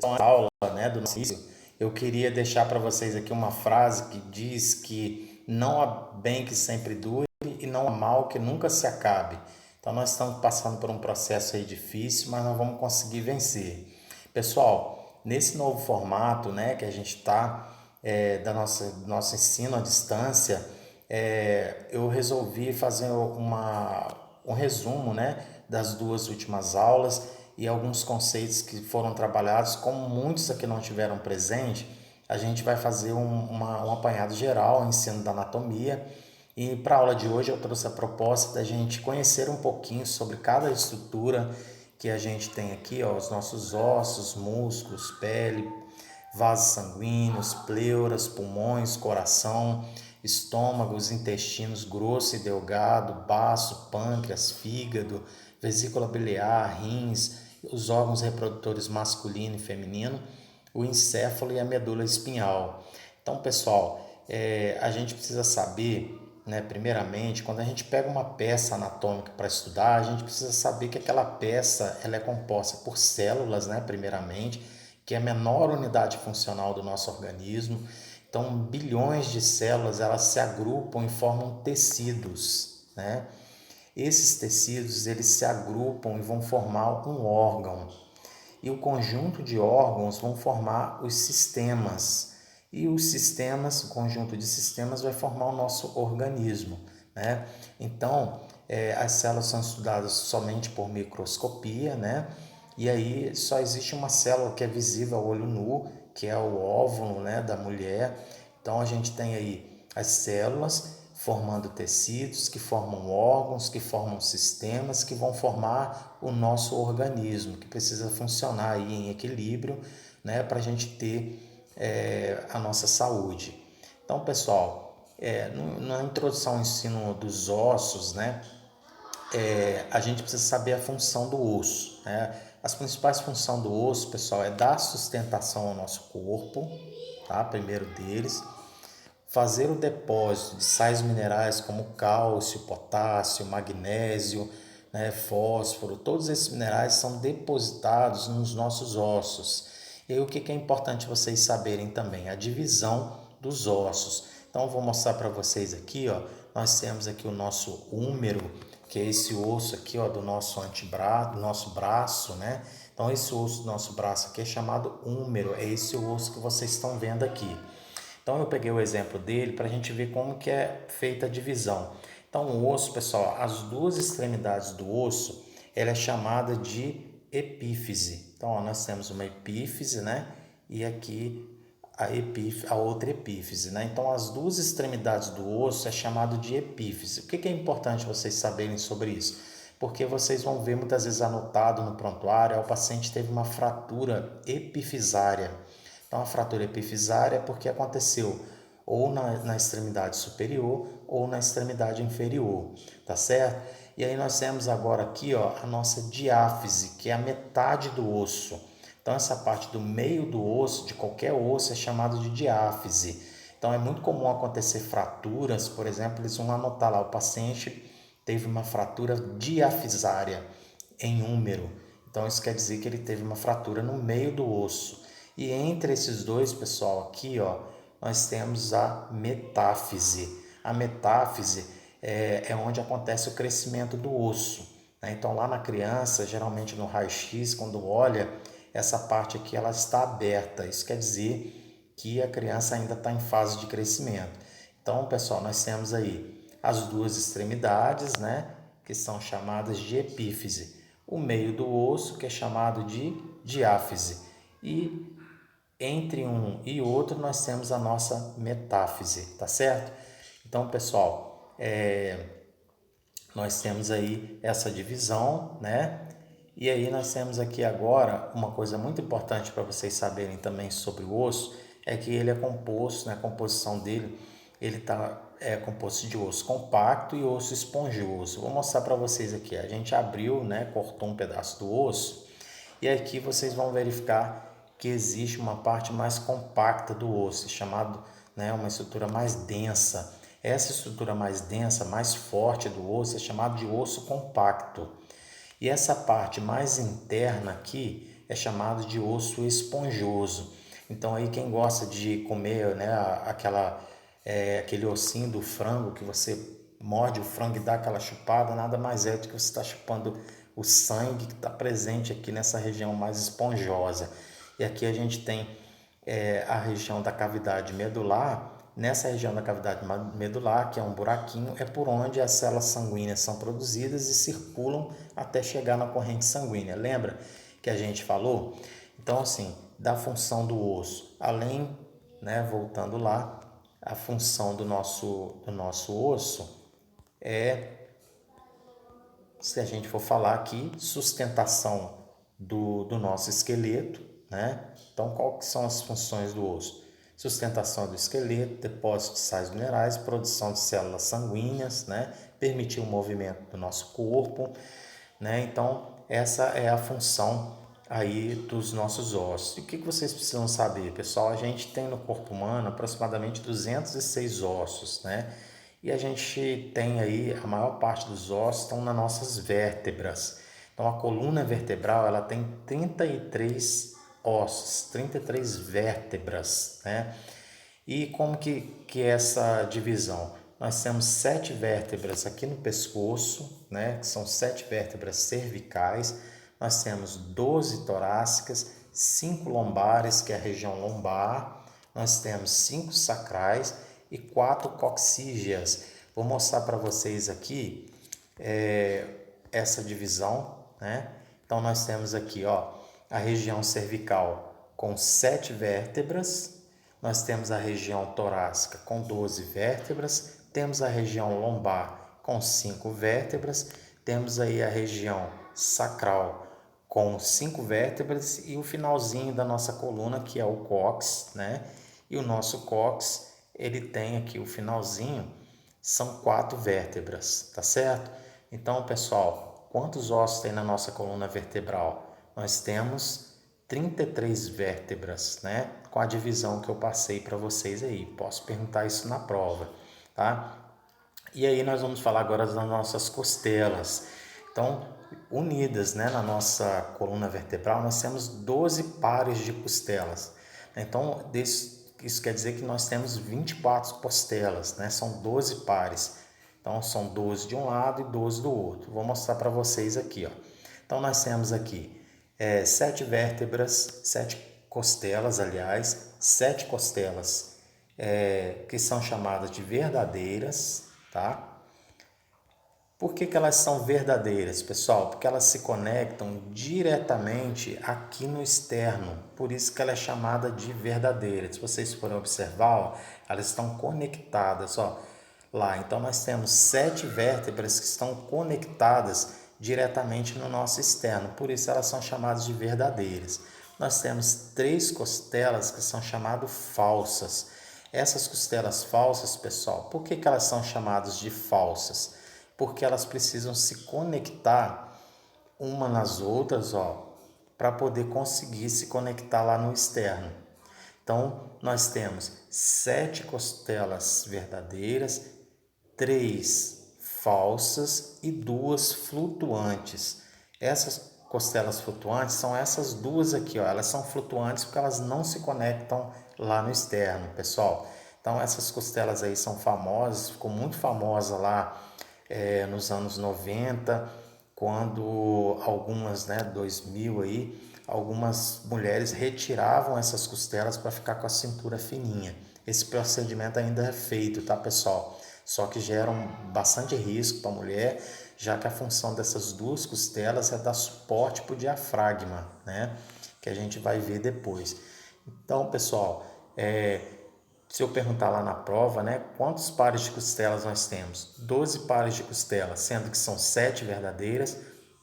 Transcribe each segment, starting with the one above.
aula, né, do início, eu queria deixar para vocês aqui uma frase que diz que não há bem que sempre dure e não há mal que nunca se acabe. Então nós estamos passando por um processo aí difícil, mas nós vamos conseguir vencer. Pessoal, nesse novo formato, né, que a gente está da nosso ensino à distância, eu resolvi fazer um resumo, né, das duas últimas aulas e alguns conceitos que foram trabalhados. Como muitos aqui não tiveram presente, a gente vai fazer um apanhado geral, ensino da anatomia. E para a aula de hoje eu trouxe a proposta da gente conhecer um pouquinho sobre cada estrutura que a gente tem aqui, ó, os nossos ossos, músculos, pele, vasos sanguíneos, pleuras, pulmões, coração, estômago, os intestinos grosso e delgado, baço, pâncreas, fígado, vesícula biliar, rins, os órgãos reprodutores masculino e feminino, o encéfalo e a medula espinhal. Então, pessoal, a gente precisa saber, né, primeiramente, quando a gente pega uma peça anatômica para estudar, a gente precisa saber que aquela peça ela é composta por células, né, primeiramente, que é a menor unidade funcional do nosso organismo. Então, bilhões de células elas se agrupam e formam tecidos, né? Esses tecidos eles se agrupam e vão formar um órgão. E o conjunto de órgãos vão formar os sistemas. E os sistemas, o conjunto de sistemas vai formar o nosso organismo, né? Então, as células são estudadas somente por microscopia, né? E aí só existe uma célula que é visível ao olho nu, que é o óvulo, né, da mulher. Então a gente tem aí as células formando tecidos, que formam órgãos, que formam sistemas, que vão formar o nosso organismo, que precisa funcionar aí em equilíbrio, né, para a gente ter a nossa saúde. Então, pessoal, na introdução ao ensino dos ossos, né, a gente precisa saber a função do osso, né? As principais funções do osso, pessoal, é dar sustentação ao nosso corpo, tá? Primeiro deles, fazer o depósito de sais minerais como cálcio, potássio, magnésio, né, fósforo. Todos esses minerais são depositados nos nossos ossos. E aí, o que é importante vocês saberem também? A divisão dos ossos. Então, eu vou mostrar para vocês aqui, ó, nós temos aqui o nosso húmero, que é esse osso aqui, ó, do nosso antebraço, do nosso braço, né? Então, esse osso do nosso braço aqui é chamado húmero, é esse osso que vocês estão vendo aqui. Então, eu peguei o exemplo dele para a gente ver como que é feita a divisão. Então, o osso, pessoal, as duas extremidades do osso, ela é chamada de epífise. Então, ó, nós temos uma epífise, né? E aqui a outra epífise, né? Então, as duas extremidades do osso é chamado de epífise. O que é importante vocês saberem sobre isso? Porque vocês vão ver muitas vezes anotado no prontuário, o paciente teve uma fratura epifisária. Então, a fratura epifisária é porque aconteceu ou na extremidade superior ou na extremidade inferior, tá certo? E aí nós temos agora aqui, ó, a nossa diáfise, que é a metade do osso. Então, essa parte do meio do osso, de qualquer osso, é chamado de diáfise. Então, é muito comum acontecer fraturas, por exemplo, eles vão anotar lá, o paciente teve uma fratura diafisária em húmero. Então, isso quer dizer que ele teve uma fratura no meio do osso. E entre esses dois, pessoal, aqui, ó, nós temos a metáfise. A metáfise é onde acontece o crescimento do osso, né? Então, lá na criança, geralmente no raio-x, quando olha, essa parte aqui ela está aberta. Isso quer dizer que a criança ainda está em fase de crescimento. Então, pessoal, nós temos aí as duas extremidades, né, que são chamadas de epífise. O meio do osso, que é chamado de diáfise. E entre um e outro nós temos a nossa metáfise, tá certo? Então, pessoal, nós temos aí essa divisão, né? E aí nós temos aqui agora uma coisa muito importante para vocês saberem também sobre o osso, é que ele é composto, né, a composição dele, ele é composto de osso compacto e osso esponjoso. Vou mostrar para vocês aqui. A gente abriu, né, cortou um pedaço do osso e aqui vocês vão verificar que existe uma parte mais compacta do osso, chamado, né, uma estrutura mais densa. Essa estrutura mais densa, mais forte do osso é chamada de osso compacto. E essa parte mais interna aqui é chamado de osso esponjoso. Então aí quem gosta de comer, né, aquele ossinho do frango que você morde o frango e dá aquela chupada, nada mais é do que você está chupando o sangue que está presente aqui nessa região mais esponjosa. E aqui a gente tem a região da cavidade medular. Nessa região da cavidade medular, que é um buraquinho, é por onde as células sanguíneas são produzidas e circulam até chegar na corrente sanguínea. Lembra que a gente falou? Então, assim, da função do osso, além, né, voltando lá, a função do nosso osso é, se a gente for falar aqui, sustentação do nosso esqueleto, né? Então, quais são as funções do osso? Sustentação do esqueleto, depósito de sais minerais, produção de células sanguíneas, né? Permitir o movimento do nosso corpo, né? Então, essa é a função aí dos nossos ossos. E o que vocês precisam saber, pessoal? A gente tem no corpo humano aproximadamente 206 ossos, né? E a gente tem aí, a maior parte dos ossos estão nas nossas vértebras. Então, a coluna vertebral, ela tem 33 ossos, 33 vértebras, né? E como que é essa divisão? Nós temos 7 vértebras aqui no pescoço, né? Que são 7 vértebras cervicais. Nós temos 12 torácicas, 5 lombares, que é a região lombar. Nós temos 5 sacrais e 4 coxígeas. Vou mostrar para vocês aqui essa divisão, né? Então, nós temos aqui, ó, a região cervical com 7 vértebras, nós temos a região torácica com 12 vértebras, temos a região lombar com 5 vértebras, temos aí a região sacral com 5 vértebras e o finalzinho da nossa coluna, que é o cóccix, né? E o nosso cóccix, ele tem aqui o finalzinho, são 4 vértebras, tá certo? Então, pessoal, quantos ossos tem na nossa coluna vertebral? Nós temos 33 vértebras, né? Com a divisão que eu passei para vocês aí. Posso perguntar isso na prova, tá? E aí nós vamos falar agora das nossas costelas. Então, unidas, né, na nossa coluna vertebral, nós temos 12 pares de costelas. Então, isso quer dizer que nós temos 24 costelas, né? São 12 pares. Então, são 12 de um lado e 12 do outro. Vou mostrar para vocês aqui, ó. Então, nós temos aqui 7 vértebras, 7 costelas, aliás, 7 costelas que são chamadas de verdadeiras, tá? Por que elas são verdadeiras, pessoal? Porque elas se conectam diretamente aqui no externo, por isso que ela é chamada de verdadeira. Se vocês forem observar, ó, elas estão conectadas, ó, lá. Então, nós temos 7 vértebras que estão conectadas diretamente no nosso externo, por isso elas são chamadas de verdadeiras. Nós temos 3 costelas que são chamadas falsas. Essas costelas falsas, pessoal, por que elas são chamadas de falsas? Porque elas precisam se conectar uma nas outras, ó, para poder conseguir se conectar lá no externo. Então, nós temos 7 costelas verdadeiras, 3 falsas e 2 flutuantes. Essas costelas flutuantes são essas duas aqui, ó. Elas são flutuantes porque elas não se conectam lá no externo, pessoal. Então, essas costelas aí são famosas, ficou muito famosa lá nos anos 90, quando algumas, 2000 aí, algumas mulheres retiravam essas costelas para ficar com a cintura fininha. Esse procedimento ainda é feito, tá, pessoal? Só que gera bastante risco para a mulher, já que a função dessas duas costelas é dar suporte para o diafragma, né? Que a gente vai ver depois. Então, pessoal, se eu perguntar lá na prova, né, quantos pares de costelas nós temos? 12 pares de costelas, sendo que são 7 verdadeiras,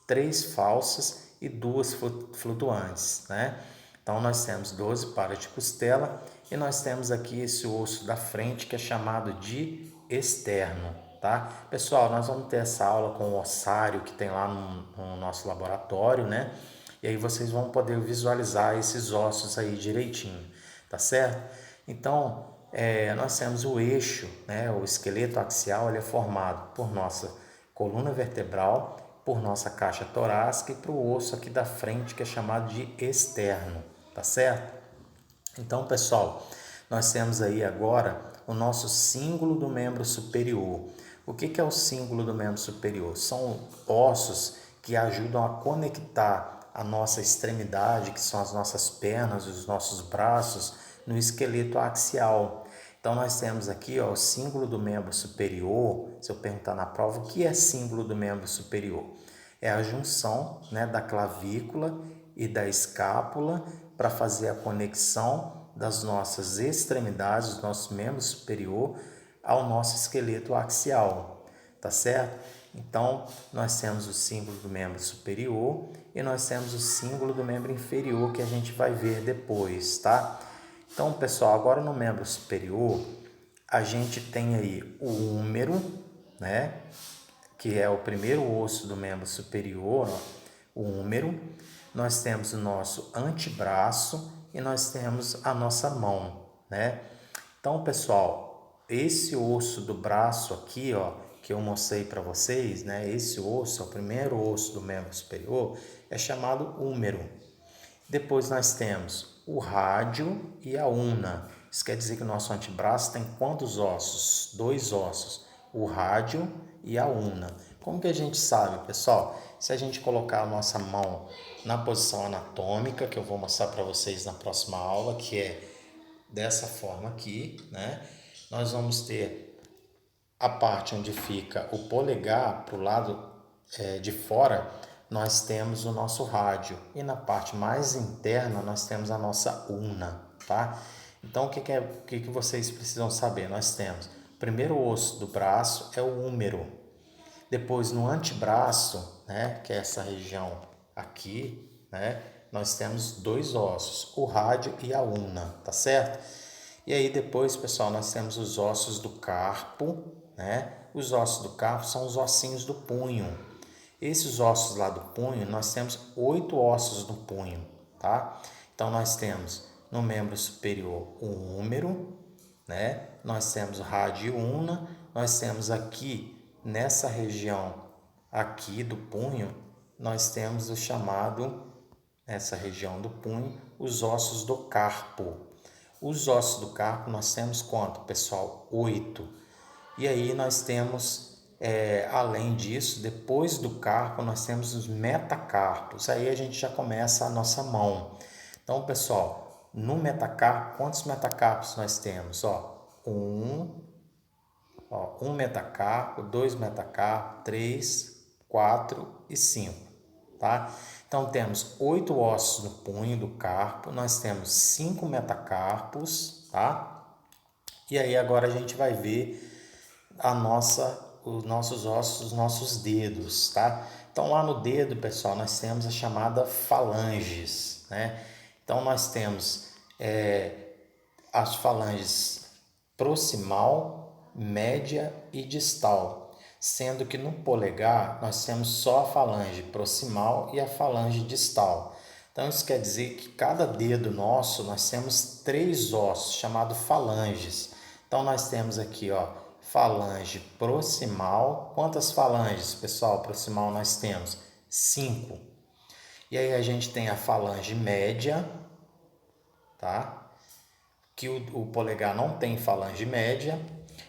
3 falsas e 2 flutuantes, né? Então, nós temos 12 pares de costela e nós temos aqui esse osso da frente que é chamado de externo, tá? Pessoal, nós vamos ter essa aula com o ossário que tem lá no nosso laboratório, né? E aí vocês vão poder visualizar esses ossos aí direitinho, tá certo? Então, nós temos o eixo, né? O esqueleto axial, ele é formado por nossa coluna vertebral, por nossa caixa torácica e para o osso aqui da frente, que é chamado de externo, tá certo? Então, pessoal, nós temos aí agora o nosso símbolo do membro superior. O que é o símbolo do membro superior? São ossos que ajudam a conectar a nossa extremidade, que são as nossas pernas, os nossos braços, no esqueleto axial. Então, nós temos aqui o símbolo do membro superior. Se eu perguntar na prova, o que é símbolo do membro superior? É a junção, né, da clavícula e da escápula para fazer a conexão das nossas extremidades, do nosso membro superior, ao nosso esqueleto axial, tá certo? Então, nós temos o símbolo do membro superior e nós temos o símbolo do membro inferior, que a gente vai ver depois, tá? Então, pessoal, agora no membro superior, a gente tem aí o húmero, né? Que é o primeiro osso do membro superior, ó, o húmero. Nós temos o nosso antebraço e nós temos a nossa mão, né? Então, pessoal, esse osso do braço aqui, ó, que eu mostrei para vocês, né? Esse osso, é o primeiro osso do membro superior, é chamado húmero. Depois nós temos o rádio e a una. Isso quer dizer que o nosso antebraço tem quantos ossos? 2 ossos, o rádio e a una. Como que a gente sabe, pessoal? Se a gente colocar a nossa mão na posição anatômica, que eu vou mostrar para vocês na próxima aula, que é dessa forma aqui, né? Nós vamos ter a parte onde fica o polegar para o lado de fora, nós temos o nosso rádio e na parte mais interna nós temos a nossa una, tá? Então o que vocês precisam saber? Nós temos o primeiro osso do braço é o húmero, depois no antebraço, né, que é essa região aqui, né, nós temos 2 ossos, o rádio e a una, tá certo? E aí depois, pessoal, nós temos os ossos do carpo, né? Os ossos do carpo são os ossinhos do punho. Esses ossos lá do punho, nós temos 8 ossos no punho, tá? Então, nós temos no membro superior o húmero, né? Nós temos o rádio e una, nós temos aqui, nessa região aqui do punho, nós temos o chamado, nessa região do punho, os ossos do carpo. Os ossos do carpo nós temos quanto, pessoal? 8. E aí nós temos, além disso, depois do carpo, nós temos os metacarpos. Aí a gente já começa a nossa mão. Então, pessoal, no metacarpo, quantos metacarpos nós temos? Um metacarpo, 2 metacarpos, 3, 4 e 5, tá? Então, temos 8 ossos no punho do carpo, nós temos 5 metacarpos, tá? E aí agora a gente vai ver os nossos ossos, os nossos dedos, tá? Então, lá no dedo, pessoal, nós temos a chamada falanges, né? Então, nós temos as falanges proximal, média e distal, sendo que no polegar nós temos só a falange proximal e a falange distal. Então isso quer dizer que cada dedo nosso nós temos 3 ossos chamados falanges. Então nós temos aqui, ó, falange proximal. Quantas falanges, pessoal, proximal nós temos? 5. E aí a gente tem a falange média, tá? Que o polegar não tem falange média,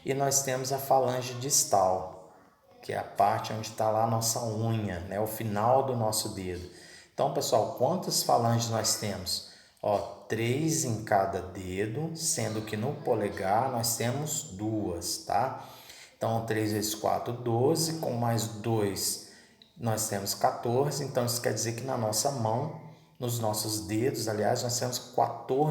e nós temos a falange distal, que é a parte onde está lá a nossa unha, né? O final do nosso dedo. Então, pessoal, quantas falanges nós temos? 3 em cada dedo, sendo que no polegar nós temos 2, tá? Então, 3 vezes 4, 12, com mais 2 nós temos 14, então isso quer dizer que na nossa mão, nos nossos dedos, aliás, nós temos 14